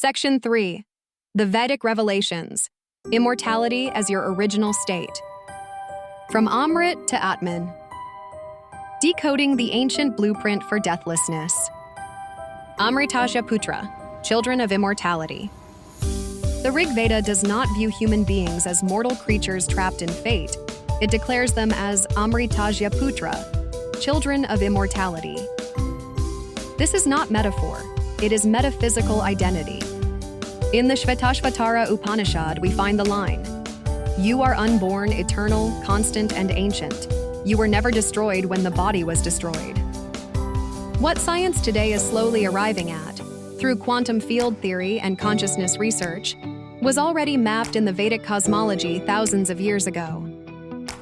Section 3. The Vedic Revelations. Immortality as your original state. From Amrit to Atman. Decoding the ancient blueprint for deathlessness. Amritasya Putra, children of immortality. The Rig Veda does not view human beings as mortal creatures trapped in fate. It declares them as Amritasya Putra, children of immortality. This is not metaphor. It is metaphysical identity. In the Shvetashvatara Upanishad, we find the line, "You are unborn, eternal, constant, and ancient. You were never destroyed when the body was destroyed." What science today is slowly arriving at, through quantum field theory and consciousness research, was already mapped in the Vedic cosmology thousands of years ago.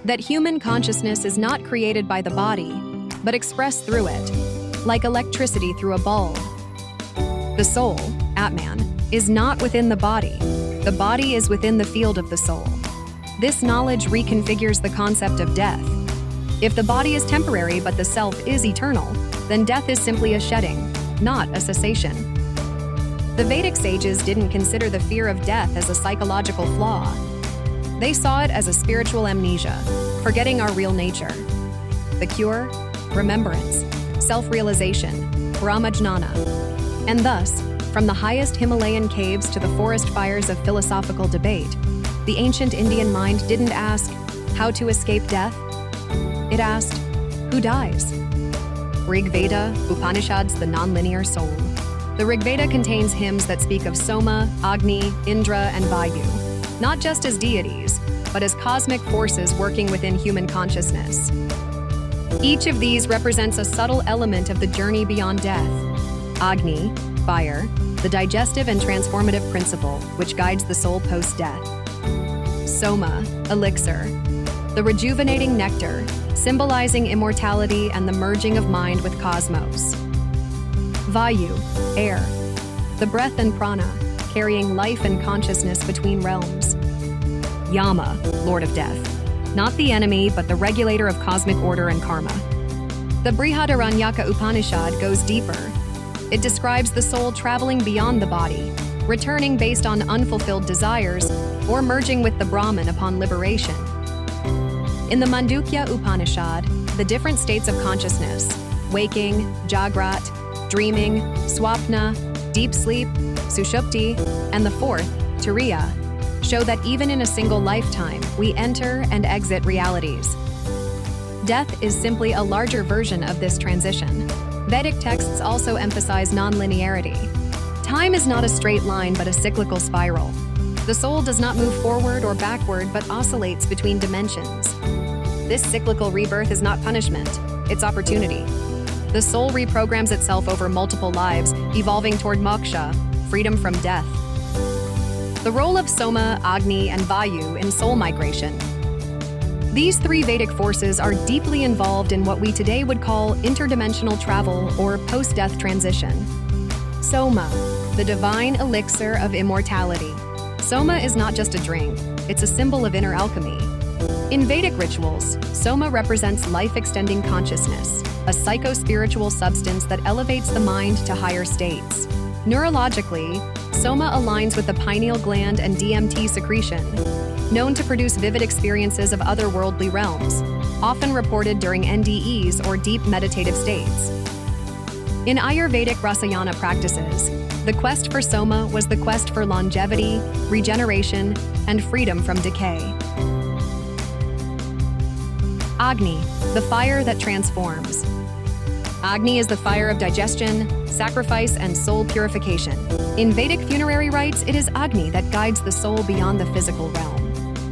That human consciousness is not created by the body, but expressed through it, like electricity through a bulb. The soul, Atman, is not within the body. The body is within the field of the soul. This knowledge reconfigures the concept of death. If the body is temporary but the self is eternal, then death is simply a shedding, not a cessation. The Vedic sages didn't consider the fear of death as a psychological flaw. They saw it as a spiritual amnesia, forgetting our real nature. The cure? Remembrance, self-realization, Brahmajnana. And thus, from the highest Himalayan caves to the forest fires of philosophical debate, the ancient Indian mind didn't ask, how to escape death? It asked, who dies? Rig Veda, Upanishads, the nonlinear soul. The Rig Veda contains hymns that speak of Soma, Agni, Indra, and Vayu, not just as deities, but as cosmic forces working within human consciousness. Each of these represents a subtle element of the journey beyond death. Agni, fire, the digestive and transformative principle which guides the soul post-death. Soma, elixir, the rejuvenating nectar, symbolizing immortality and the merging of mind with cosmos. Vayu, air, the breath and prana, carrying life and consciousness between realms. Yama, lord of death, not the enemy but the regulator of cosmic order and karma. The Brihadaranyaka Upanishad goes deeper. It describes the soul traveling beyond the body, returning based on unfulfilled desires, or merging with the Brahman upon liberation. In the Mandukya Upanishad, the different states of consciousness, waking, jagrat, dreaming, swapna, deep sleep, sushupti, and the fourth, turiya, show that even in a single lifetime, we enter and exit realities. Death is simply a larger version of this transition. Vedic texts also emphasize non-linearity. Time is not a straight line but a cyclical spiral. The soul does not move forward or backward but oscillates between dimensions. This cyclical rebirth is not punishment, it's opportunity. The soul reprograms itself over multiple lives, evolving toward moksha, freedom from death. The role of Soma, Agni, and Vayu in soul migration. These three Vedic forces are deeply involved in what we today would call interdimensional travel or post-death transition. Soma, the divine elixir of immortality. Soma is not just a drink, it's a symbol of inner alchemy. In Vedic rituals, Soma represents life-extending consciousness, a psycho-spiritual substance that elevates the mind to higher states. Neurologically, Soma aligns with the pineal gland and DMT secretion, known to produce vivid experiences of otherworldly realms, often reported during NDEs or deep meditative states. In Ayurvedic Rasayana practices, the quest for Soma was the quest for longevity, regeneration, and freedom from decay. Agni, the fire that transforms. Agni is the fire of digestion, sacrifice, and soul purification. In Vedic funerary rites, it is Agni that guides the soul beyond the physical realm.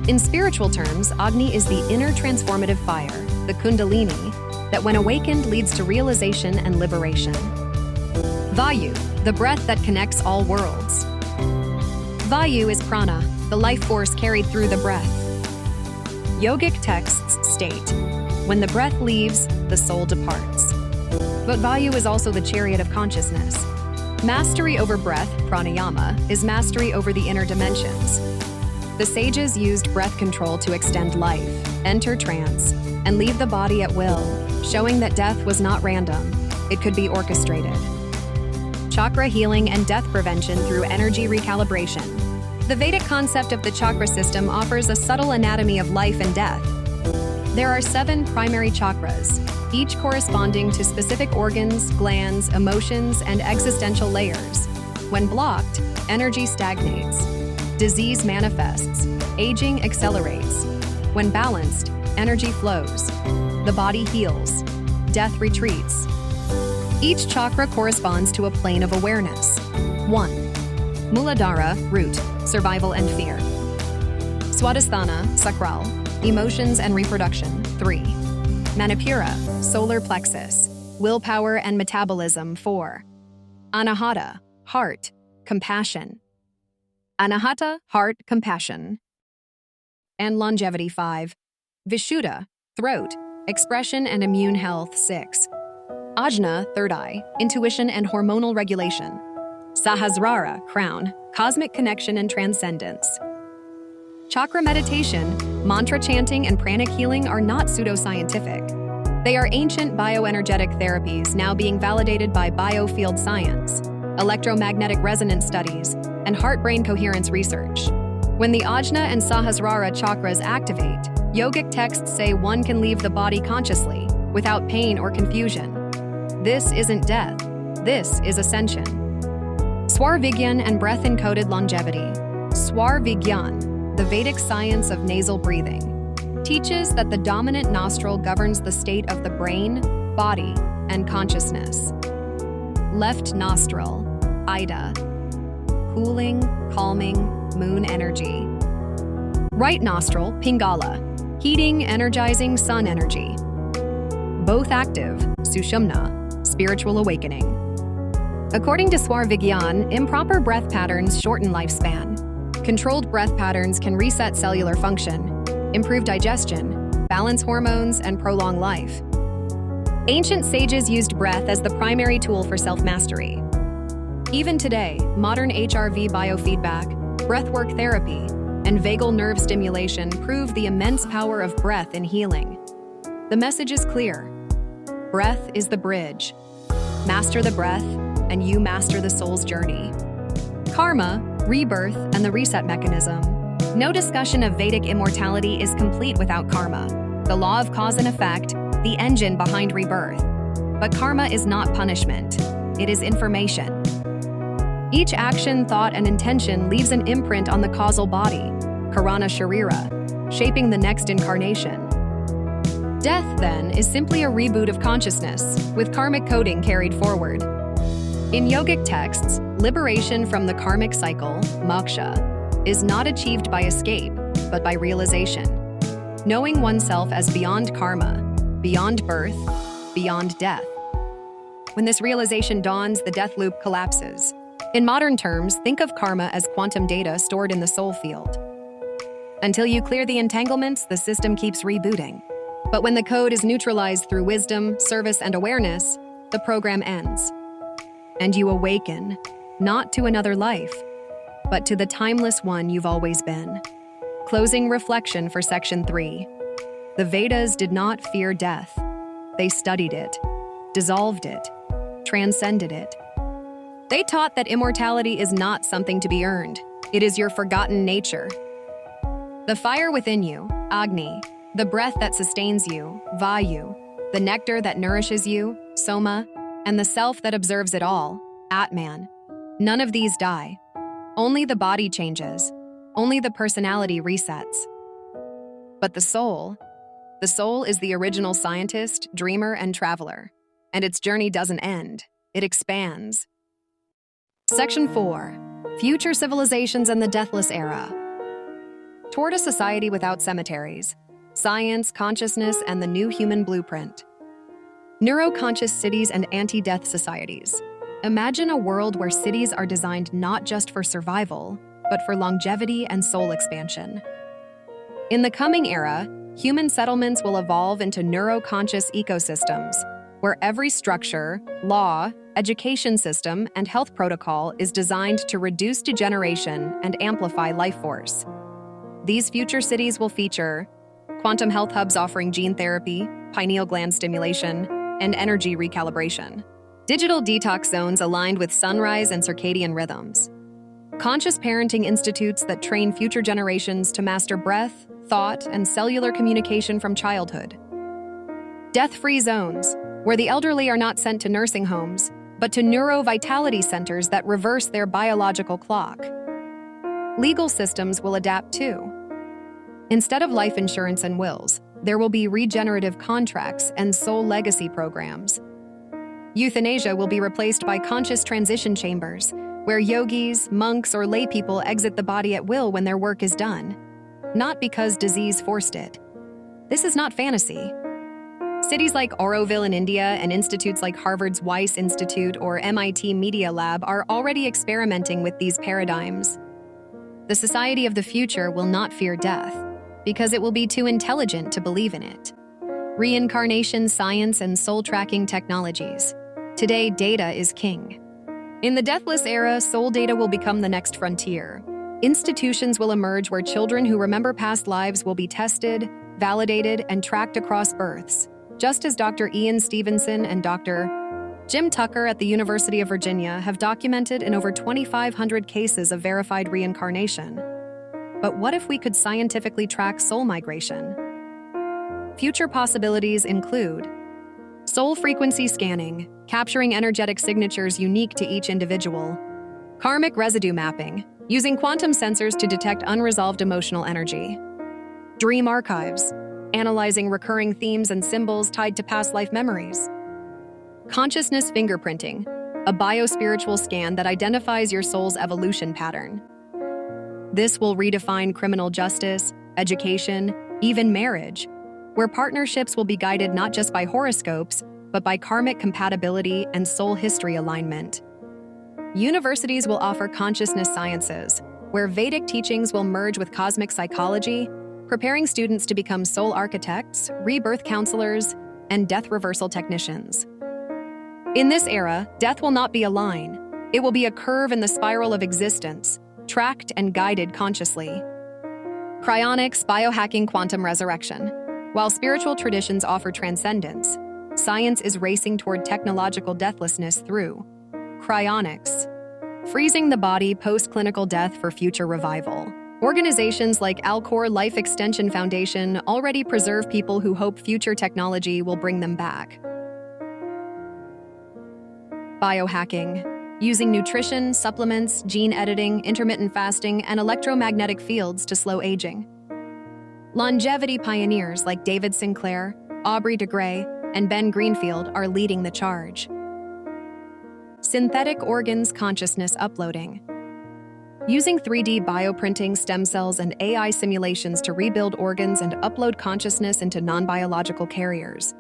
In spiritual terms, Agni is the inner transformative fire, the Kundalini, that when awakened leads to realization and liberation. Vayu, the breath that connects all worlds. Vayu is prana, the life force carried through the breath. Yogic texts state, when the breath leaves, the soul departs. But Vayu is also the chariot of consciousness. Mastery over breath, pranayama, is mastery over the inner dimensions. The sages used breath control to extend life, enter trance, and leave the body at will, showing that death was not random, it could be orchestrated. chakra healing and death prevention through energy recalibration. The Vedic concept of the chakra system offers a subtle anatomy of life and death. There are 7 primary chakras, each corresponding to specific organs, glands, emotions, and existential layers. When blocked, energy stagnates. Disease manifests. Aging accelerates. When balanced, energy flows. The body heals. Death retreats. Each chakra corresponds to a plane of awareness. 1. Muladhara, root, survival and fear. Swadhisthana, sacral, emotions and reproduction. 3. Manipura, solar plexus, willpower and metabolism. 4. Anahata, heart, compassion. Anahata, heart, compassion. And longevity. 5. Vishuddha, throat, expression and immune health. 6. Ajna, third eye, intuition and hormonal regulation. Sahasrara, crown, cosmic connection and transcendence. Chakra meditation, mantra chanting, and pranic healing are not pseudoscientific. They are ancient bioenergetic therapies now being validated by biofield science, electromagnetic resonance studies, and heart-brain coherence research. When the Ajna and Sahasrara chakras activate, yogic texts say one can leave the body consciously, without pain or confusion. This isn't death. This is ascension. Swarvigyan and breath-encoded longevity. Swarvigyan, the Vedic science of nasal breathing, teaches that the dominant nostril governs the state of the brain, body, and consciousness. Left nostril, Ida, cooling, calming, moon energy. Right nostril, Pingala, heating, energizing, sun energy. Both active, Sushumna, spiritual awakening. According to Swarvigyan, improper breath patterns shorten lifespan. Controlled breath patterns can reset cellular function, improve digestion, balance hormones, and prolong life. Ancient sages used breath as the primary tool for self-mastery. Even today, modern HRV biofeedback, breathwork therapy, and vagal nerve stimulation prove the immense power of breath in healing. The message is clear. Breath is the bridge. Master the breath, and you master the soul's journey. Karma, rebirth, and the reset mechanism. No discussion of Vedic immortality is complete without karma, the law of cause and effect, the engine behind rebirth. But karma is not punishment. It is information. Each action, thought, and intention leaves an imprint on the causal body, Karana Sharira, shaping the next incarnation. Death, then, is simply a reboot of consciousness, with karmic coding carried forward. In yogic texts, liberation from the karmic cycle, moksha, is not achieved by escape, but by realization. Knowing oneself as beyond karma, beyond birth, beyond death. When this realization dawns, the death loop collapses. In modern terms, think of karma as quantum data stored in the soul field. Until you clear the entanglements, the system keeps rebooting. But when the code is neutralized through wisdom, service, and awareness, the program ends. And you awaken, not to another life, but to the timeless one you've always been. Closing reflection for Section 3. The Vedas did not fear death. They studied it, dissolved it, transcended it. They taught that immortality is not something to be earned. It is your forgotten nature. The fire within you, Agni, the breath that sustains you, Vayu, the nectar that nourishes you, Soma, and the self that observes it all, Atman. None of these die. Only the body changes. Only the personality resets. But the soul is the original scientist, dreamer, and traveler. And its journey doesn't end. It expands. Section 4. Future Civilizations and the Deathless Era. Toward a society without cemeteries. Science, consciousness, and the new human blueprint. Neuroconscious cities and anti-death societies. Imagine a world where cities are designed not just for survival, but for longevity and soul expansion. In the coming era, human settlements will evolve into neuroconscious ecosystems, where every structure, law, education system, and health protocol is designed to reduce degeneration and amplify life force. These future cities will feature quantum health hubs offering gene therapy, pineal gland stimulation, and energy recalibration. Digital detox zones aligned with sunrise and circadian rhythms. Conscious parenting institutes that train future generations to master breath, thought, and cellular communication from childhood. Death-free zones, where the elderly are not sent to nursing homes, but to neurovitality centers that reverse their biological clock. Legal systems will adapt too. Instead of life insurance and wills, there will be regenerative contracts and soul legacy programs. Euthanasia will be replaced by conscious transition chambers, where yogis, monks, or laypeople exit the body at will when their work is done, not because disease forced it. This is not fantasy. Cities like Auroville in India and institutes like Harvard's Weiss Institute or MIT Media Lab are already experimenting with these paradigms. The society of the future will not fear death, because it will be too intelligent to believe in it. Reincarnation science and soul-tracking technologies. Today, data is king. In the deathless era, soul data will become the next frontier. Institutions will emerge where children who remember past lives will be tested, validated, and tracked across births, just as Dr. Ian Stevenson and Dr. Jim Tucker at the University of Virginia have documented in over 2,500 cases of verified reincarnation. But what if we could scientifically track soul migration? Future possibilities include soul frequency scanning, capturing energetic signatures unique to each individual, karmic residue mapping, using quantum sensors to detect unresolved emotional energy, dream archives, analyzing recurring themes and symbols tied to past life memories, consciousness fingerprinting, a biospiritual scan that identifies your soul's evolution pattern. This will redefine criminal justice, education, even marriage, where partnerships will be guided not just by horoscopes, but by karmic compatibility and soul history alignment. Universities will offer consciousness sciences, where Vedic teachings will merge with cosmic psychology, preparing students to become soul architects, rebirth counselors, and death reversal technicians. In this era, death will not be a line. It will be a curve in the spiral of existence, tracked and guided consciously. Cryonics, biohacking, quantum resurrection. While spiritual traditions offer transcendence, science is racing toward technological deathlessness through cryonics, freezing the body post-clinical death for future revival. Organizations like Alcor Life Extension Foundation already preserve people who hope future technology will bring them back. Biohacking, using nutrition, supplements, gene editing, intermittent fasting, and electromagnetic fields to slow aging. Longevity pioneers like David Sinclair, Aubrey de Grey, and Ben Greenfield are leading the charge. Synthetic organs consciousness uploading, using 3D bioprinting, stem cells, and AI simulations to rebuild organs and upload consciousness into non-biological carriers.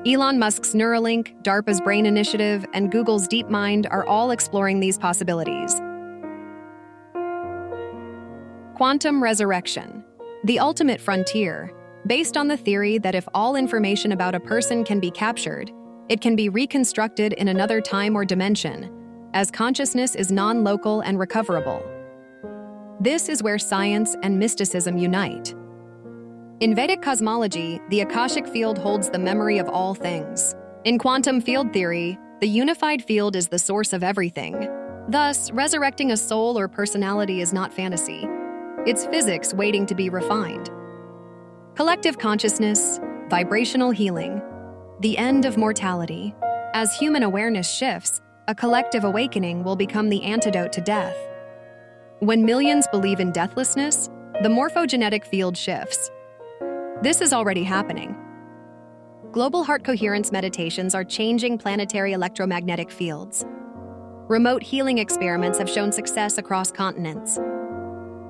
Elon Musk's Neuralink, DARPA's Brain Initiative, and Google's DeepMind are all exploring these possibilities. Quantum resurrection, the ultimate frontier, based on the theory that if all information about a person can be captured, it can be reconstructed in another time or dimension, as consciousness is non-local and recoverable. This is where science and mysticism unite. In Vedic cosmology, the Akashic field holds the memory of all things. In quantum field theory, the unified field is the source of everything. Thus, resurrecting a soul or personality is not fantasy. It's physics waiting to be refined. Collective consciousness, vibrational healing, the end of mortality. As human awareness shifts, a collective awakening will become the antidote to death. When millions believe in deathlessness, the morphogenetic field shifts. This is already happening. Global heart coherence meditations are changing planetary electromagnetic fields. Remote healing experiments have shown success across continents.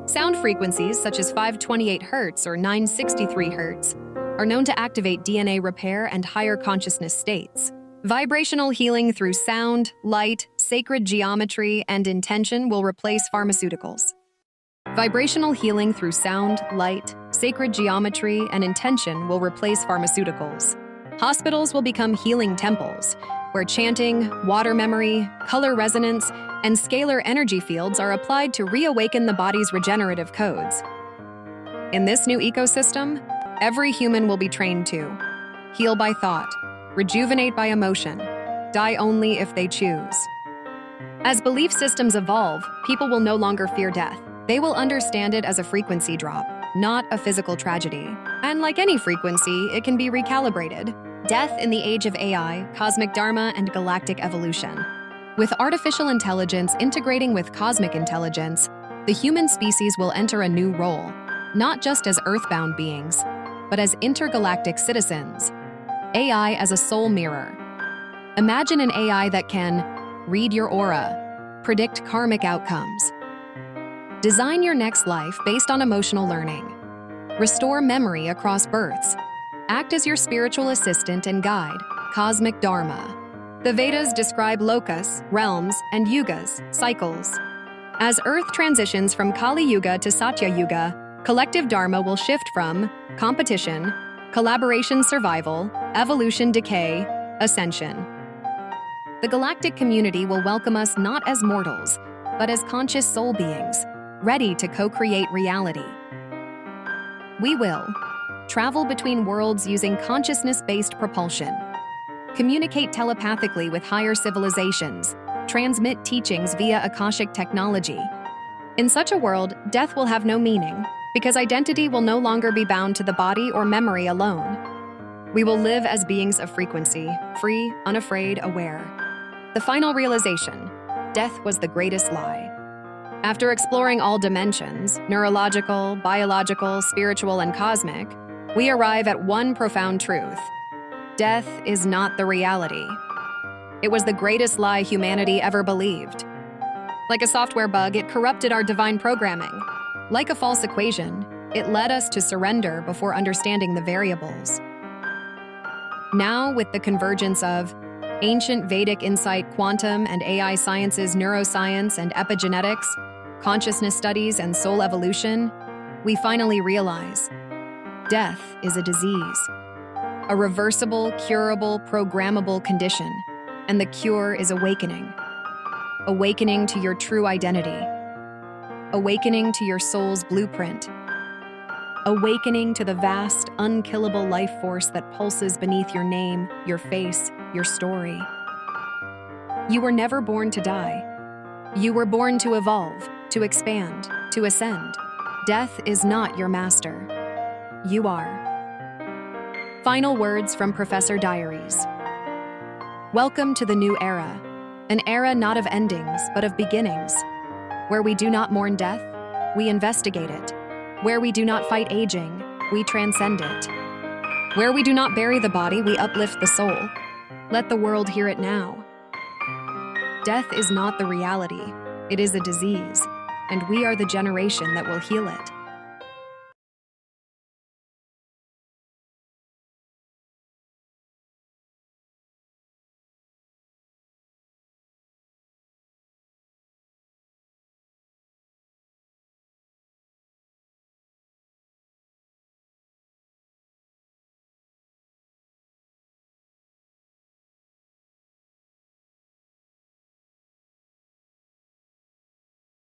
Sound frequencies such as 528 Hz or 963 Hz are known to activate DNA repair and higher consciousness states. Vibrational healing through sound, light, sacred geometry, and intention will replace pharmaceuticals. Vibrational healing through sound, light, sacred geometry, and intention will replace pharmaceuticals. Hospitals will become healing temples, where chanting, water memory, color resonance, and scalar energy fields are applied to reawaken the body's regenerative codes. In this new ecosystem, every human will be trained to heal by thought, rejuvenate by emotion, die only if they choose. As belief systems evolve, people will no longer fear death. They will understand it as a frequency drop, not a physical tragedy. And like any frequency, it can be recalibrated. Death in the age of AI, cosmic dharma, and galactic evolution. With artificial intelligence integrating with cosmic intelligence, the human species will enter a new role, not just as earthbound beings, but as intergalactic citizens. AI as a soul mirror. Imagine an AI that can read your aura, predict karmic outcomes, design your next life based on emotional learning, restore memory across births, act as your spiritual assistant and guide, cosmic dharma. The Vedas describe lokas, realms, and yugas, cycles. As Earth transitions from Kali Yuga to Satya Yuga, collective dharma will shift from competition, collaboration, survival, evolution, decay, ascension. The galactic community will welcome us not as mortals, but as conscious soul beings, ready to co-create reality. We will travel between worlds using consciousness-based propulsion, communicate telepathically with higher civilizations, transmit teachings via Akashic technology. In such a world, death will have no meaning, because identity will no longer be bound to the body or memory alone. We will live as beings of frequency, free, unafraid, aware. The final realization: death was the greatest lie. After exploring all dimensions, neurological, biological, spiritual, and cosmic, we arrive at one profound truth. Death is not the reality. It was the greatest lie humanity ever believed. Like a software bug, it corrupted our divine programming. Like a false equation, it led us to surrender before understanding the variables. Now, with the convergence of ancient Vedic insight, quantum and AI sciences, neuroscience and epigenetics, consciousness studies, and soul evolution, we finally realize death is a disease, a reversible, curable, programmable condition, and the cure is awakening. Awakening to your true identity. Awakening to your soul's blueprint. Awakening to the vast, unkillable life force that pulses beneath your name, your face, your story. You were never born to die. You were born to evolve, to expand, to ascend. Death is not your master. You are. Final words from Professor Diaries. Welcome to the new era, an era not of endings, but of beginnings. Where we do not mourn death, we investigate it. Where we do not fight aging, we transcend it. Where we do not bury the body, we uplift the soul. Let the world hear it now. Death is not the reality, it is a disease, and we are the generation that will heal it.